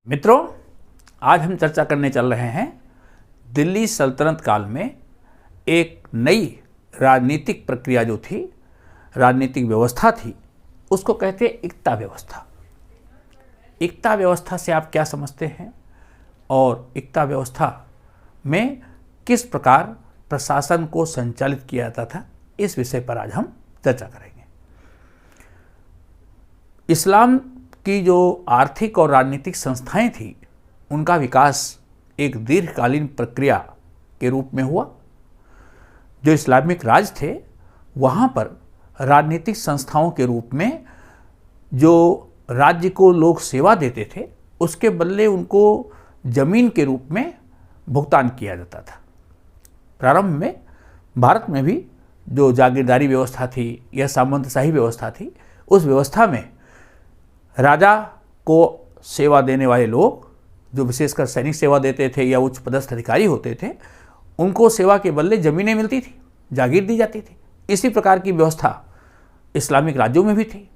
मित्रों, आज हम चर्चा करने चल रहे हैं दिल्ली सल्तनत काल में एक नई राजनीतिक प्रक्रिया जो थी, राजनीतिक व्यवस्था थी, उसको कहते हैं इक्ता व्यवस्था। इक्ता व्यवस्था से आप क्या समझते हैं और इक्ता व्यवस्था में किस प्रकार प्रशासन को संचालित किया जाता था, इस विषय पर आज हम चर्चा करेंगे। इस्लाम की जो आर्थिक और राजनीतिक संस्थाएं थी, उनका विकास एक दीर्घकालीन प्रक्रिया के रूप में हुआ। जो इस्लामिक राज थे, वहाँ पर राजनीतिक संस्थाओं के रूप में जो राज्य को लोग सेवा देते थे, उसके बदले उनको जमीन के रूप में भुगतान किया जाता था। प्रारंभ में भारत में भी जो जागीरदारी व्यवस्था थी या सामंतशाही व्यवस्था थी, उस व्यवस्था में राजा को सेवा देने वाले लोग, जो विशेषकर सैनिक सेवा देते थे या उच्च पदस्थ अधिकारी होते थे, उनको सेवा के बदले ज़मीनें मिलती थी, जागीर दी जाती थी। इसी प्रकार की व्यवस्था इस्लामिक राज्यों में भी थी।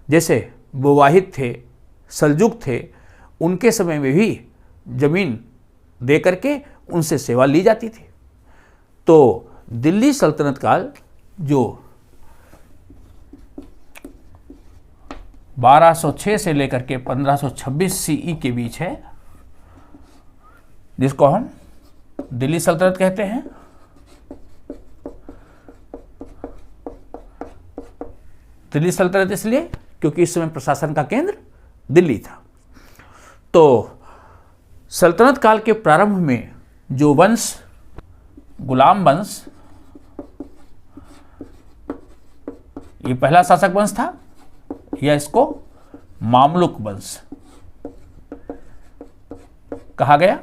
जैसे बुवाहिद थे, सल्जुक थे, उनके समय में भी ज़मीन दे करके उनसे सेवा ली जाती थी। तो दिल्ली सल्तनत काल जो 1206 से लेकर के 1526 सीई के बीच है, जिसको हम दिल्ली सल्तनत कहते हैं, दिल्ली सल्तनत इसलिए क्योंकि इस समय प्रशासन का केंद्र दिल्ली था। तो सल्तनत काल के प्रारंभ में जो वंश, गुलाम वंश, ये पहला शासक वंश था, या इसको मामलुक वंश कहा गया।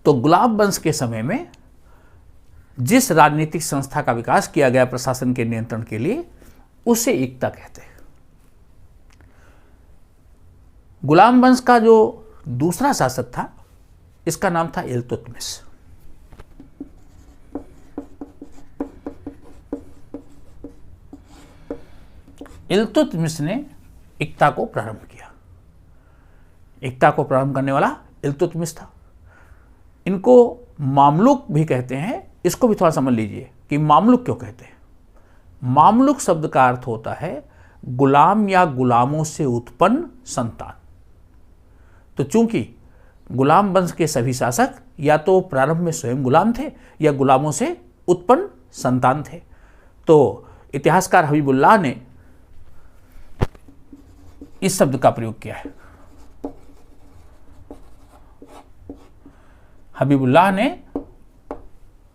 तो गुलाम वंश के समय में जिस राजनीतिक संस्था का विकास किया गया प्रशासन के नियंत्रण के लिए, उसे इक्ता कहते हैं। गुलाम वंश का जो दूसरा शासक था, इसका नाम था इल्तुतमिश। इल्तुतमिश ने इक्ता को प्रारंभ किया। इक्ता को प्रारंभ करने वाला इल्तुतमिश था। इनको मामलुक भी कहते हैं। इसको भी थोड़ा समझ लीजिए कि मामलुक क्यों कहते हैं। मामलुक शब्द का अर्थ होता है गुलाम या गुलामों से उत्पन्न संतान। तो चूंकि गुलाम वंश के सभी शासक या तो प्रारंभ में स्वयं गुलाम थे या गुलामों से उत्पन्न संतान थे, तो इतिहासकार हबीबुल्लाह ने इस शब्द का प्रयोग किया है। हबीबुल्लाह ने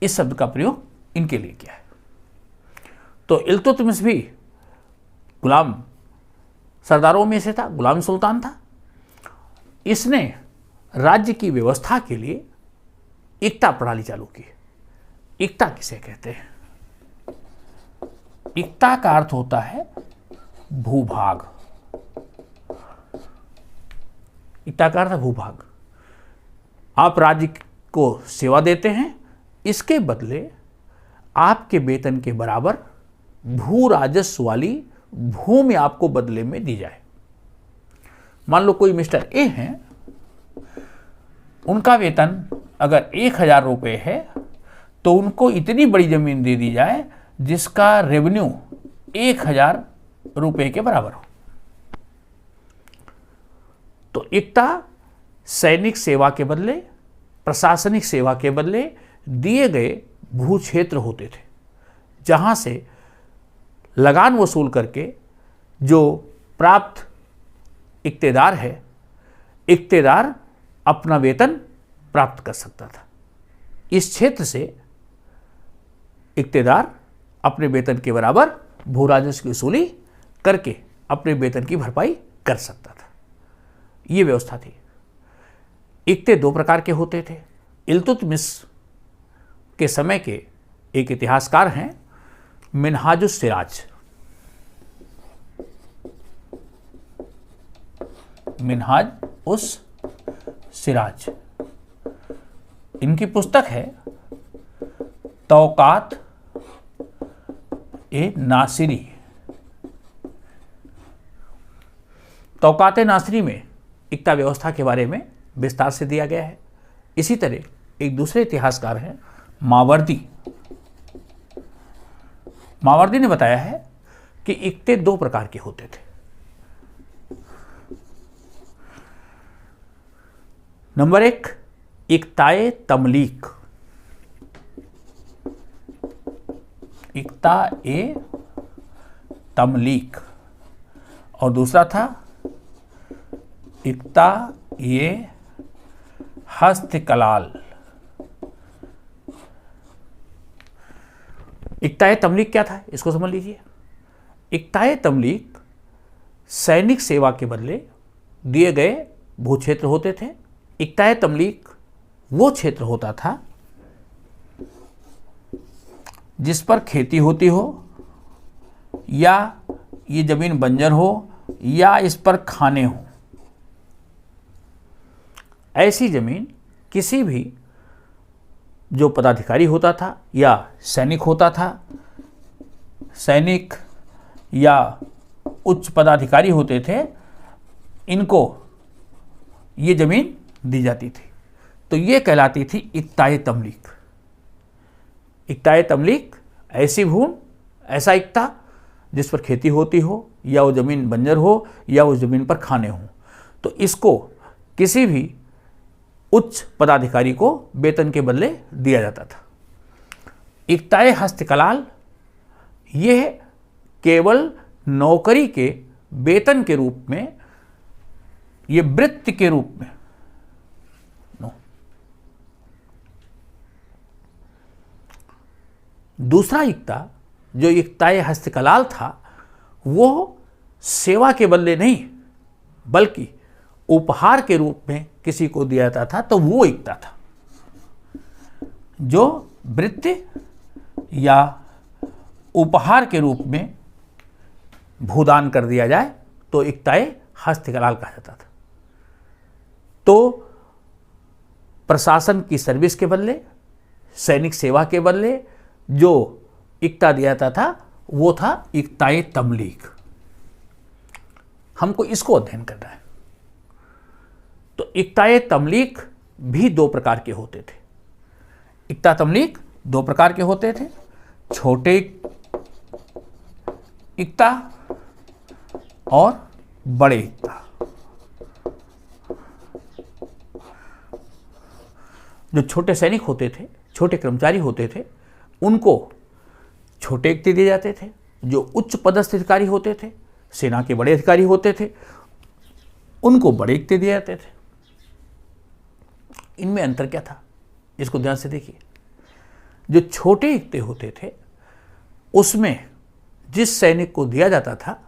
इस शब्द का प्रयोग इनके लिए किया है। तो इल्तुतमिश भी गुलाम सरदारों में से था, गुलाम सुल्तान था। इसने राज्य की व्यवस्था के लिए इक्ता प्रणाली चालू की। इक्ता किसे कहते हैं? इक्ता का अर्थ होता है भूभाग। इक्ता का अर्थ है भूभाग। आप राज्य को सेवा देते हैं, इसके बदले आपके वेतन के बराबर भू राजस्व वाली भूमि आपको बदले में दी जाए। मान लो कोई मिस्टर ए हैं, उनका वेतन अगर 1000 रुपये है, तो उनको इतनी बड़ी जमीन दे दी जाए जिसका रेवेन्यू 1000 रुपये के बराबर हो। तो इक्ता सैनिक सेवा के बदले, प्रशासनिक सेवा के बदले दिए गए भू क्षेत्र होते थे, जहां से लगान वसूल करके जो प्राप्त इक्तेदार है, इक्तेदार अपना वेतन प्राप्त कर सकता था। इस क्षेत्र से इक्तेदार अपने वेतन के बराबर भू राजस्व की वसूली करके अपने वेतन की भरपाई कर सकता था। ये व्यवस्था थी। इक्ते दो प्रकार के होते थे। इल्तुतमिश के समय के एक इतिहासकार हैं मिन्हाजुस सिराज। मिन्हाज उस सिराज, इनकी पुस्तक है तौकात ए नासिरी। तौकात नासिरी में इक्ता व्यवस्था के बारे में विस्तार से दिया गया है। इसी तरह एक दूसरे इतिहासकार हैं मावर्दी। मावर्दी ने बताया है कि इक्ते दो प्रकार के होते थे। नंबर 1, इक्ताए तमलीक। इक्ताए तमलीक। और दूसरा था इक्ताए हस्तकलाल। इक्ताए तमलीक क्या था, इसको समझ लीजिए। इक्ताए तमलीक सैनिक सेवा के बदले दिए गए भूक्षेत्र होते थे। इक्ताए तमलीक वो क्षेत्र होता था जिस पर खेती होती हो, या ये जमीन बंजर हो, या इस पर खाने हो। ऐसी जमीन किसी भी जो पदाधिकारी होता था या सैनिक होता था, सैनिक या उच्च पदाधिकारी होते थे, इनको ये जमीन दी जाती थी। तो ये कहलाती थी इक्ताए तमलीक। इक्ताए तमलीक ऐसी भूमि, ऐसा इक्ता जिस पर खेती होती हो, या वो ज़मीन बंजर हो, या उस ज़मीन पर खाने हो। तो इसको किसी भी उच्च पदाधिकारी को वेतन के बदले दिया जाता था। इक्ताए हस्तकलाल ये केवल नौकरी के वेतन के रूप में, ये वृत्ति के रूप में। दूसरा इक्ता जो इक्ताए हस्तकलाल था, वो सेवा के बदले नहीं बल्कि उपहार के रूप में किसी को दिया जाता था। तो वो इक्ता था जो वृत्ति या उपहार के रूप में भूदान कर दिया जाए तो इक्ताए हस्तकलाल कहा जाता था। तो प्रशासन की सर्विस के बदले, सैनिक सेवा के बदले जो इक्ता दिया जाता था वो था इक्ताए तमलीक। हमको इसको अध्ययन करना है। तो इक्ताए तमलीक भी दो प्रकार के होते थे। इक्ता तमलीक दो प्रकार के होते थे, छोटे इक्ता और बड़े इक्ता। जो छोटे सैनिक होते थे, छोटे कर्मचारी होते थे, उनको छोटे इक्ते दिए जाते थे। जो उच्च पदस्थ अधिकारी होते थे, सेना के बड़े अधिकारी होते थे, उनको बड़े इक्ते दिए जाते थे। इनमें अंतर क्या था, इसको ध्यान से देखिए। जो छोटे इक्ते होते थे उसमें जिस सैनिक को दिया जाता था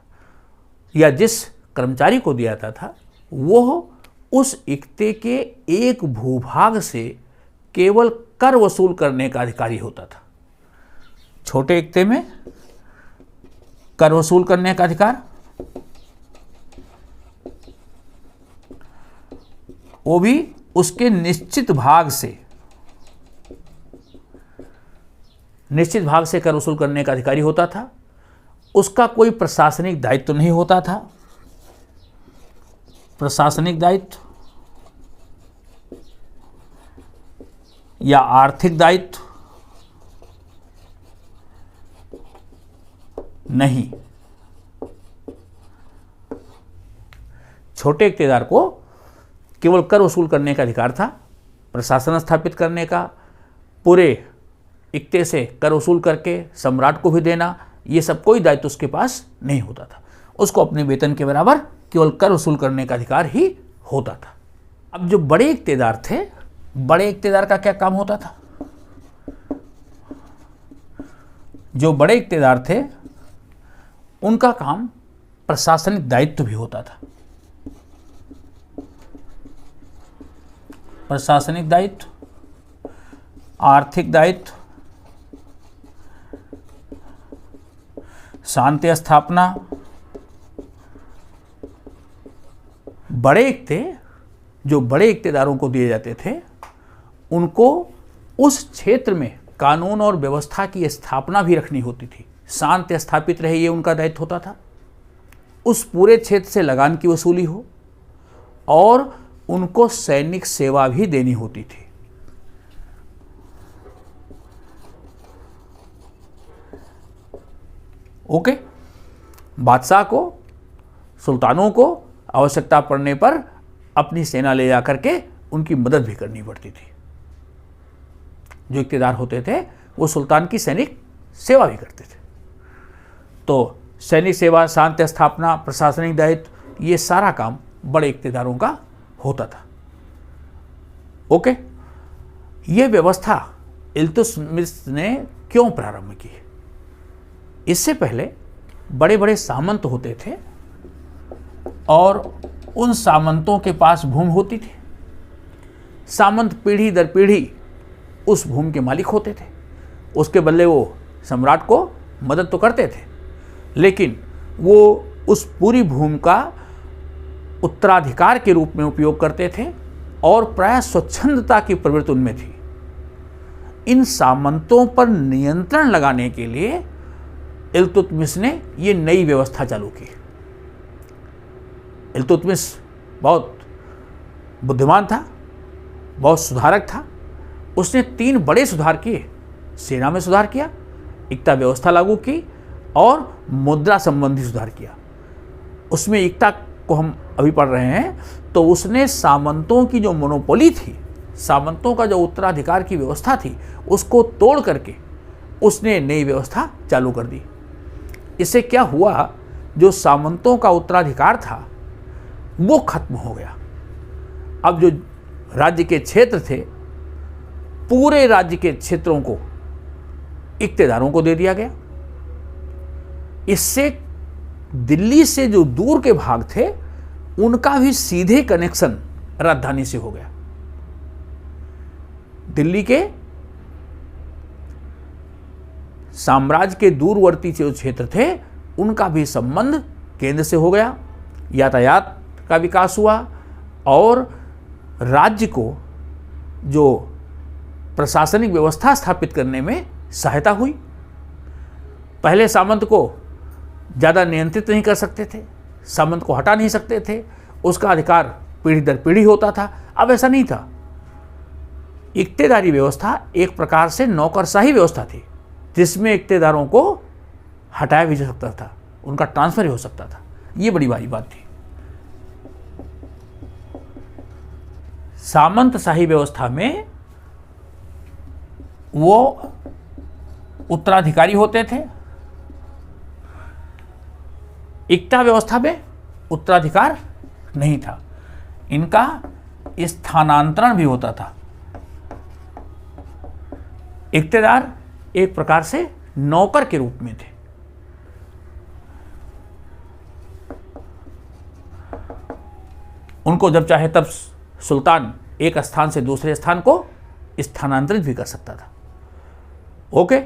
या जिस कर्मचारी को दिया जाता था, वो उस इक्ते के एक भूभाग से केवल कर वसूल करने का अधिकारी होता था। छोटे इक्ते में कर वसूल करने का अधिकार, वो भी उसके निश्चित भाग से कर वसूल करने का अधिकारी होता था। उसका कोई प्रशासनिक दायित्व नहीं होता था। प्रशासनिक दायित्व या आर्थिक दायित्व नहीं। छोटे इक्तेदार को केवल कर वसूल करने का अधिकार था, प्रशासन स्थापित करने का, पूरे इक्ते से कर वसूल करके सम्राट को भी देना, ये सब कोई दायित्व उसके पास नहीं होता था। उसको अपने वेतन के बराबर केवल कर वसूल करने का अधिकार ही होता था। अब जो बड़े इक्तेदार थे, बड़े इक्तेदार का क्या काम होता था? जो बड़े इक्तेदार थे उनका काम प्रशासनिक दायित्व भी होता था। प्रशासनिक दायित्व, आर्थिक दायित्व, शांति स्थापना। बड़े इक्ते जो बड़े इक्तेदारों को दिए जाते थे, उनको उस क्षेत्र में कानून और व्यवस्था की स्थापना भी रखनी होती थी। शांति स्थापित रहे, ये उनका दायित्व होता था। उस पूरे क्षेत्र से लगान की वसूली हो और उनको सैनिक सेवा भी देनी होती थी। ओके, बादशाह को, सुल्तानों को आवश्यकता पड़ने पर अपनी सेना ले जाकर के उनकी मदद भी करनी पड़ती थी। जो इख्तियार होते थे वो सुल्तान की सैनिक सेवा भी करते थे। तो सैनिक सेवा, शांति स्थापना, प्रशासनिक दायित्व, ये सारा काम बड़े इख्तियारों का होता था। ओके, ये व्यवस्था इल्तुतमिश ने क्यों प्रारंभ की? इससे पहले बड़े बड़े सामंत होते थे और उन सामंतों के पास भूमि होती थी। सामंत पीढ़ी दर पीढ़ी उस भूमि के मालिक होते थे। उसके बदले वो सम्राट को मदद तो करते थे, लेकिन वो उस पूरी भूमि का उत्तराधिकार के रूप में उपयोग करते थे और प्राय स्वच्छंदता की प्रवृत्ति उनमें थी। इन सामंतों पर नियंत्रण लगाने के लिए इल्तुतमिश ने ये नई व्यवस्था चालू की। इल्तुतमिश बहुत बुद्धिमान था, बहुत सुधारक था। उसने 3 बड़े सुधार किए। सेना में सुधार किया, एकता व्यवस्था लागू की और मुद्रा संबंधी सुधार किया। उसमें एकता को हम अभी पढ़ रहे हैं, तो उसने सामंतों की जो मोनोपोली थी, सामंतों का जो उत्तराधिकार की व्यवस्था थी, उसको तोड़ करके उसने नई व्यवस्था चालू कर दी। इससे क्या हुआ, जो सामंतों का उत्तराधिकार था वो खत्म हो गया। अब जो राज्य के क्षेत्र थे, पूरे राज्य के क्षेत्रों को इख्तियारों को दे दिया गया। इससे दिल्ली से जो दूर के भाग थे उनका भी सीधे कनेक्शन राजधानी से हो गया। दिल्ली के साम्राज्य के दूरवर्ती जो क्षेत्र थे उनका भी संबंध केंद्र से हो गया। यातायात का विकास हुआ और राज्य को जो प्रशासनिक व्यवस्था स्थापित करने में सहायता हुई। पहले सामंत को ज़्यादा नियंत्रित नहीं कर सकते थे, सामंत को हटा नहीं सकते थे, उसका अधिकार पीढ़ी दर पीढ़ी होता था। अब ऐसा नहीं था। इख्तियारी व्यवस्था एक प्रकार से नौकरशाही व्यवस्था थी, जिसमें इख्तियारों को हटाया भी जा सकता था, उनका ट्रांसफर ही हो सकता था। ये बड़ी भारी बात थी। सामंतशाही व्यवस्था में वो उत्तराधिकारी होते थे। एकता व्यवस्था में उत्तराधिकार नहीं था, इनका स्थानांतरण भी होता था। इख्तियार एक प्रकार से नौकर के रूप में थे। उनको जब चाहे तब सुल्तान एक स्थान से दूसरे स्थान को स्थानांतरित भी कर सकता था। ओके,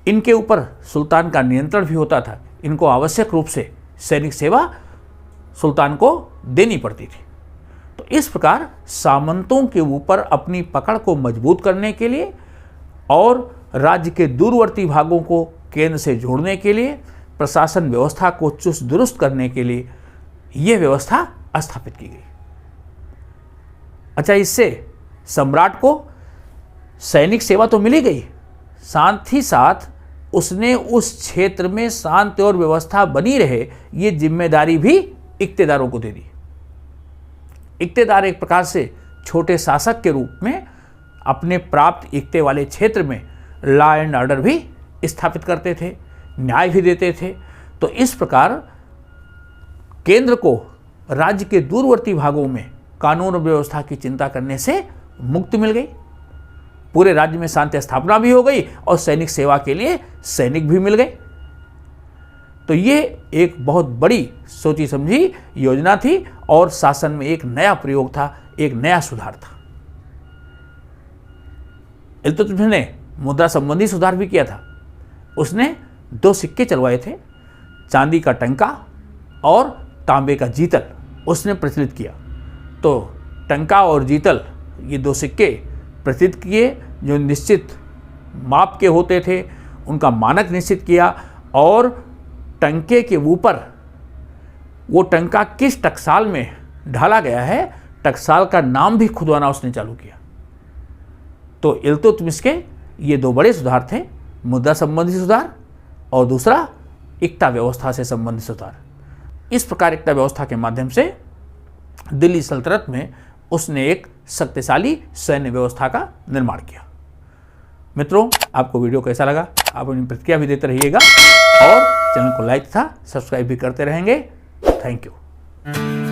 इनके ऊपर सुल्तान का नियंत्रण भी होता था। इनको आवश्यक रूप से सैनिक सेवा सुल्तान को देनी पड़ती थी। तो इस प्रकार सामंतों के ऊपर अपनी पकड़ को मजबूत करने के लिए और राज्य के दूरवर्ती भागों को केंद्र से जोड़ने के लिए, प्रशासन व्यवस्था को चुस्त दुरुस्त करने के लिए यह व्यवस्था स्थापित की गई। अच्छा, इससे सम्राट को सैनिक सेवा तो मिली गई, साथ ही साथ उसने उस क्षेत्र में शांति और व्यवस्था बनी रहे, ये जिम्मेदारी भी इख्तियारों को दे दी। इख्तियार एक प्रकार से छोटे शासक के रूप में अपने प्राप्त इख्ते वाले क्षेत्र में लॉ एंड ऑर्डर भी स्थापित करते थे, न्याय भी देते थे। तो इस प्रकार केंद्र को राज्य के दूरवर्ती भागों में कानून और व्यवस्था की चिंता करने से मुक्ति मिल गई। पूरे राज्य में शांति स्थापना भी हो गई और सैनिक सेवा के लिए सैनिक भी मिल गए। तो ये एक बहुत बड़ी सोची समझी योजना थी और शासन में एक नया प्रयोग था, एक नया सुधार था। इल्तुतमिश ने मुद्रा संबंधी सुधार भी किया था। उसने 2 सिक्के चलवाए थे, चांदी का टंका और तांबे का जीतल उसने प्रचलित किया। तो टंका और जीतल ये 2 सिक्के प्रचलित किए, जो निश्चित माप के होते थे, उनका मानक निश्चित किया और टंके के ऊपर वो टंका किस टकसाल में ढाला गया है, टकसाल का नाम भी खुदवाना उसने चालू किया। तो इल्तुतमिश के ये दो बड़े सुधार थे, मुद्रा संबंधी सुधार और दूसरा इक्ता व्यवस्था से संबंधित सुधार। इस प्रकार इक्ता व्यवस्था के माध्यम से दिल्ली सल्तनत में उसने एक शक्तिशाली सैन्य व्यवस्था का निर्माण किया। मित्रों, आपको वीडियो कैसा लगा? आप अपनी प्रतिक्रिया भी देते रहिएगा और चैनल को लाइक तथा सब्सक्राइब भी करते रहेंगे। Thank you.